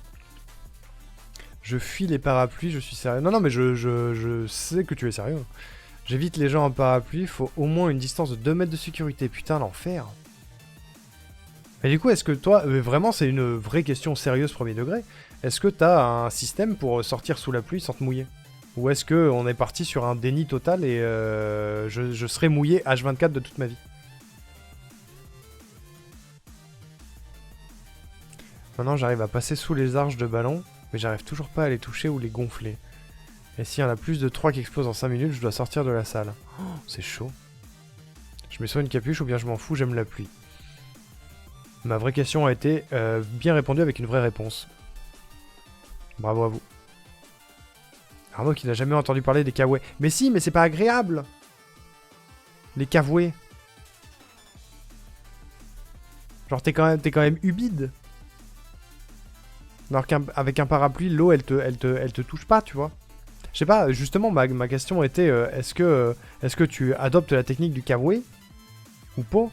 Je fuis les parapluies, je suis sérieux. Non, non, mais je sais que tu es sérieux. J'évite les gens en parapluie, faut au moins une distance de 2 mètres de sécurité. Putain, l'enfer. Et du coup, est-ce que toi, vraiment, c'est une vraie question sérieuse premier degré, est-ce que t'as un système pour sortir sous la pluie sans te mouiller? Ou est-ce que on est parti sur un déni total et je serai mouillé H24 de toute ma vie? Maintenant, j'arrive à passer sous les arches de ballon, mais j'arrive toujours pas à les toucher ou les gonfler. Et s'il y en a plus de 3 qui explosent en 5 minutes, je dois sortir de la salle. Oh, c'est chaud. Je mets soit une capuche ou bien je m'en fous, j'aime la pluie. Ma vraie question a été bien répondue avec une vraie réponse. Bravo à vous. Arnaud qui n'a jamais entendu parler des kawaii. Mais si, mais c'est pas agréable. Les kawaii. Genre t'es quand même humide. Alors qu'avec un parapluie, l'eau elle te touche pas, tu vois. Je sais pas, justement ma question était est-ce que tu adoptes la technique du kawaii ou pas?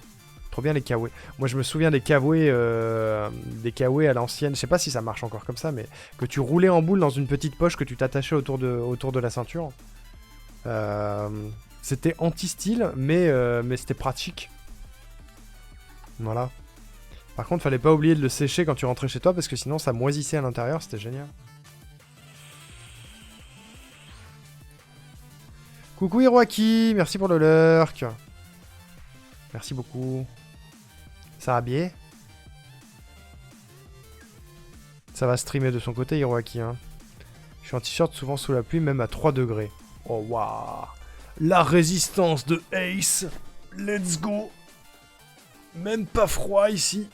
Trop bien les kawaii. Moi je me souviens des kawaii à l'ancienne, je sais pas si ça marche encore comme ça, mais que tu roulais en boule dans une petite poche que tu t'attachais autour de la ceinture. C'était anti-style, mais c'était pratique. Voilà. Par contre, fallait pas oublier de le sécher quand tu rentrais chez toi, parce que sinon ça moisissait à l'intérieur, c'était génial. Coucou Hiroaki, merci pour le lurk. Merci beaucoup. Ça va bien? Ça va streamer de son côté Hiroaki, hein. Je suis en t-shirt souvent sous la pluie, même à 3 degrés. Oh waouh. La résistance de Ace. Let's go. Même pas froid ici.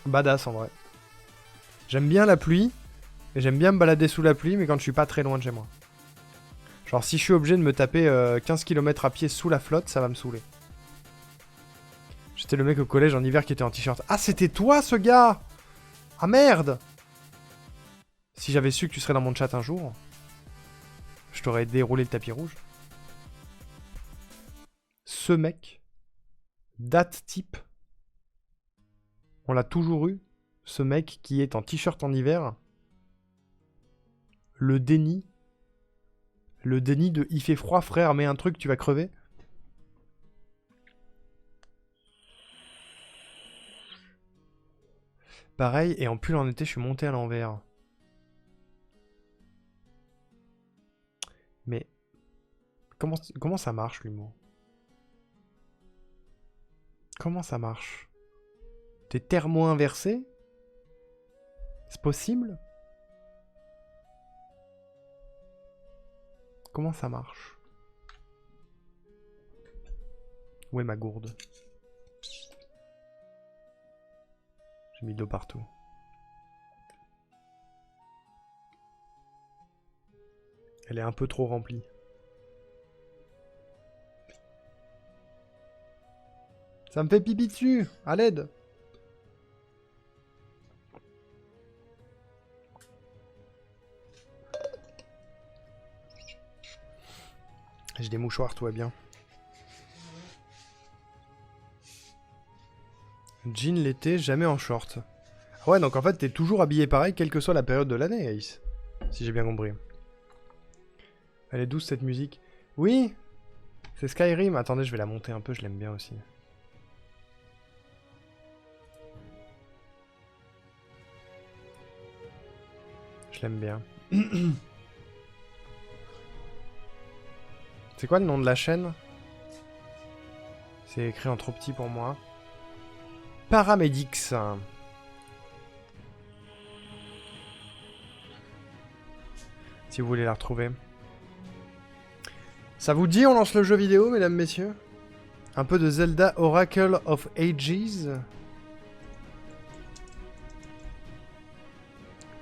Badass en vrai. J'aime bien la pluie. Et j'aime bien me balader sous la pluie, mais quand je suis pas très loin de chez moi. Genre si je suis obligé de me taper 15 km à pied sous la flotte, ça va me saouler. J'étais le mec au collège en hiver qui était en t-shirt. Ah, c'était toi ce gars! Ah merde! Si j'avais su que tu serais dans mon chat un jour, je t'aurais déroulé le tapis rouge. Ce mec, date type, on l'a toujours eu. Ce mec qui est en t-shirt en hiver. Le déni. Le déni de il fait froid frère, mets un truc, tu vas crever. Pareil, et en pull en été, je suis monté à l'envers. Mais comment ça marche l'humour? Comment ça marche? T'es thermo-inversé? C'est possible? Comment ça marche? Où est ma gourde? J'ai mis de l'eau partout. Elle est un peu trop remplie. Ça me fait pipi dessus! À l'aide! J'ai des mouchoirs, tout va bien. Jean l'été, jamais en short. Ah ouais, donc en fait, t'es toujours habillé pareil, quelle que soit la période de l'année, Ace. Si j'ai bien compris. Elle est douce, cette musique. Oui! C'est Skyrim. Attendez, je vais la monter un peu, je l'aime bien aussi. Je l'aime bien. C'est quoi le nom de la chaîne? C'est écrit en trop petit pour moi. Paramedics. Si vous voulez la retrouver. Ça vous dit, on lance le jeu vidéo, mesdames, messieurs? Un peu de Zelda Oracle of Ages.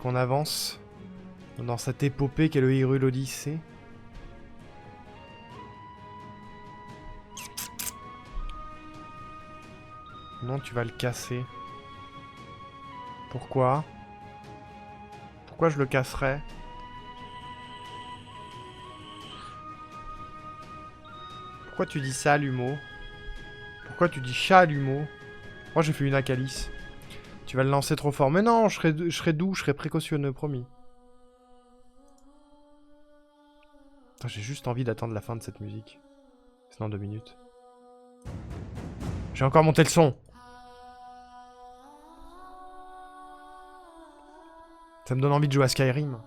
Qu'on avance dans cette épopée qu'est le Hyrule Odyssey. Non, tu vas le casser. Pourquoi? Pourquoi je le casserais? Pourquoi tu dis ça, Lumo? Pourquoi tu dis chat, Lumo? Moi, j'ai fait une Acalis. Tu vas le lancer trop fort. Mais non, je serai doux, je serai précautionneux, promis. J'ai juste envie d'attendre la fin de cette musique. C'est dans 2 minutes. J'ai encore monté le son. Ça me donne envie de jouer à Skyrim.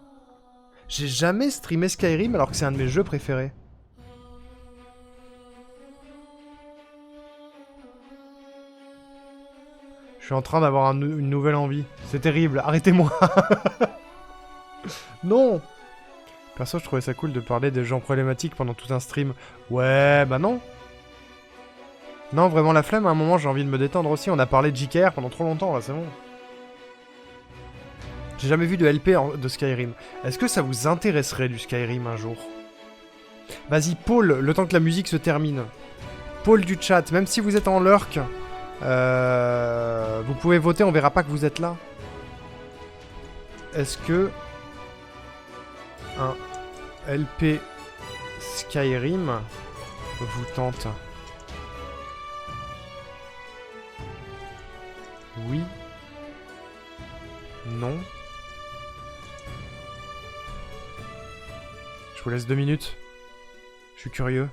J'ai jamais streamé Skyrim alors que c'est un de mes jeux préférés. Je suis en train d'avoir une nouvelle envie. C'est terrible, arrêtez-moi. Non. Perso, je trouvais ça cool de parler des gens problématiques pendant tout un stream. Ouais, bah non. Non, vraiment la flemme, à un moment j'ai envie de me détendre aussi. On a parlé de JKR pendant trop longtemps, là, c'est bon. J'ai jamais vu de LP de Skyrim. Est-ce que ça vous intéresserait du Skyrim un jour? Vas-y, Paul, le temps que la musique se termine. Paul du chat, même si vous êtes en lurk, vous pouvez voter, on verra pas que vous êtes là. Est-ce que un LP Skyrim vous tente? Oui. Non. Je vous laisse 2 minutes. Je suis curieux.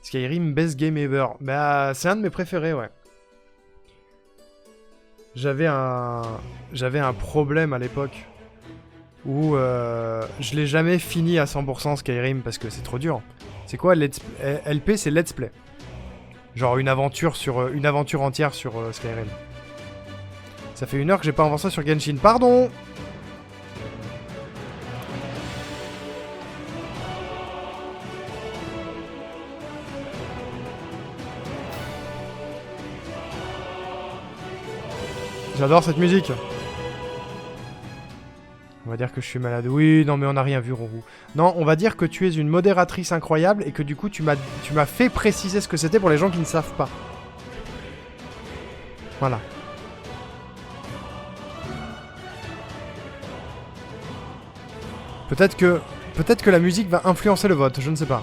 Skyrim, best game ever. Bah, c'est un de mes préférés, ouais. J'avais un problème à l'époque où je l'ai jamais fini à 100% Skyrim parce que c'est trop dur. C'est quoi LP? C'est Let's Play. Genre une aventure entière sur Skyrim. Ça fait 1 heure que j'ai pas avancé sur Genshin. Pardon! J'adore cette musique. va dire que je suis malade. Oui, non mais on n'a rien vu, Ronrou. Non, on va dire que tu es une modératrice incroyable et que du coup tu m'as fait préciser ce que c'était pour les gens qui ne savent pas. Voilà. Peut-être que la musique va influencer le vote, je ne sais pas.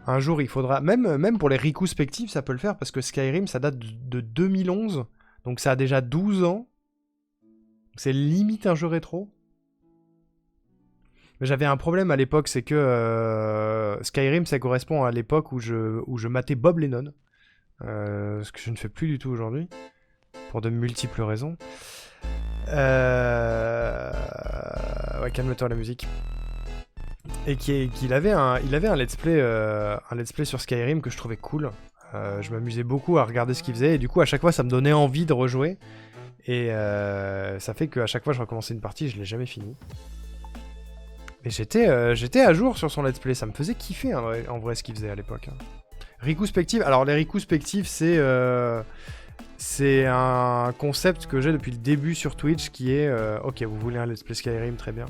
Un jour, il faudra... Même pour les rétrospectives, ça peut le faire, parce que Skyrim, ça date de 2011. Donc ça a déjà 12 ans. C'est limite un jeu rétro. Mais j'avais un problème à l'époque, c'est que Skyrim, ça correspond à l'époque où je matais Bob Lennon. Ce que je ne fais plus du tout aujourd'hui. Pour de multiples raisons. Ouais, calme-toi la musique. Et qu'il avait un let's play sur Skyrim que je trouvais cool. Je m'amusais beaucoup à regarder ce qu'il faisait et du coup à chaque fois ça me donnait envie de rejouer. Et ça fait qu'à chaque fois je recommençais une partie, je l'ai jamais fini. Mais j'étais à jour sur son let's play, ça me faisait kiffer en vrai ce qu'il faisait à l'époque. Rétrospective, alors les rétrospectives c'est un concept que j'ai depuis le début sur Twitch qui est... ok, vous voulez un let's play Skyrim, très bien.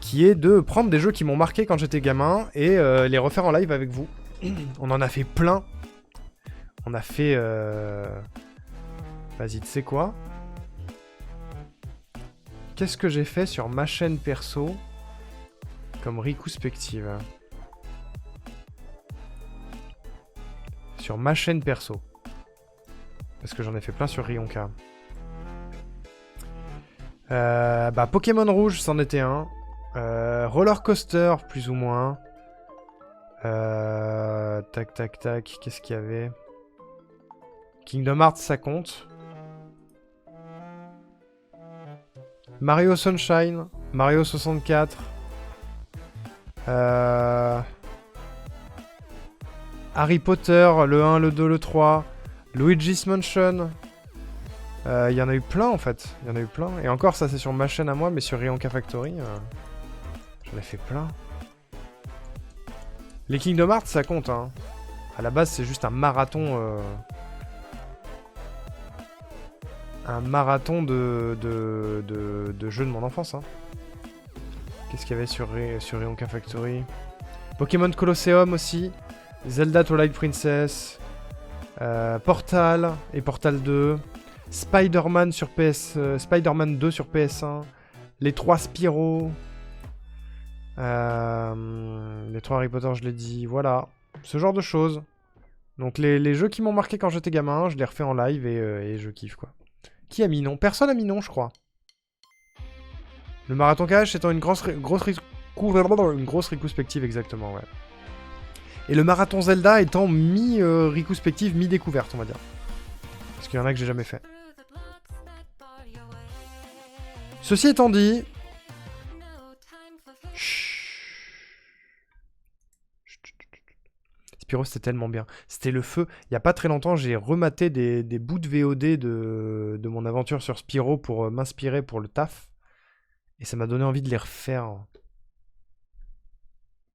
Qui est de prendre des jeux qui m'ont marqué quand j'étais gamin et les refaire en live avec vous. On en a fait plein. On a fait... Vas-y, tu sais quoi? Qu'est-ce que j'ai fait sur ma chaîne perso comme rétrospective? Sur ma chaîne perso. Parce que j'en ai fait plein sur Rionka. Bah, Pokémon Rouge, c'en était un. Roller Coaster, plus ou moins. Tac, tac, tac. Qu'est-ce qu'il y avait? Kingdom Hearts, ça compte. Mario Sunshine. Mario 64. Harry Potter, le 1, le 2, le 3. Luigi's Mansion. Il y en a eu plein en fait. Il y en a eu plein. Et encore, ça c'est sur ma chaîne à moi, mais sur Rionka Factory, j'en ai fait plein. Les Kingdom Hearts, ça compte, hein. À la base, c'est juste un marathon. Un marathon de jeux de mon enfance, hein. Qu'est-ce qu'il y avait sur Rionka Factory? Pokémon Colosseum aussi. Zelda Twilight Princess. Portal et Portal 2. Spider-Man sur Spider-Man 2 sur PS1. Les 3 Spyro. Les 3 Harry Potter, je l'ai dit. Voilà. Ce genre de choses. Donc les jeux qui m'ont marqué quand j'étais gamin, je les refais en live et je kiffe, quoi. Qui a mis non? Personne a mis non, je crois. Le marathon cash étant une grosse rétrospective, exactement, ouais. Et le marathon Zelda étant mi-rétrospective, mi-découverte, on va dire. Parce qu'il y en a que j'ai jamais fait. Ceci étant dit... Spyro, c'était tellement bien. C'était le feu. Il y a pas très longtemps, j'ai rematé des bouts de VOD de mon aventure sur Spyro pour m'inspirer pour le taf. Et ça m'a donné envie de les refaire.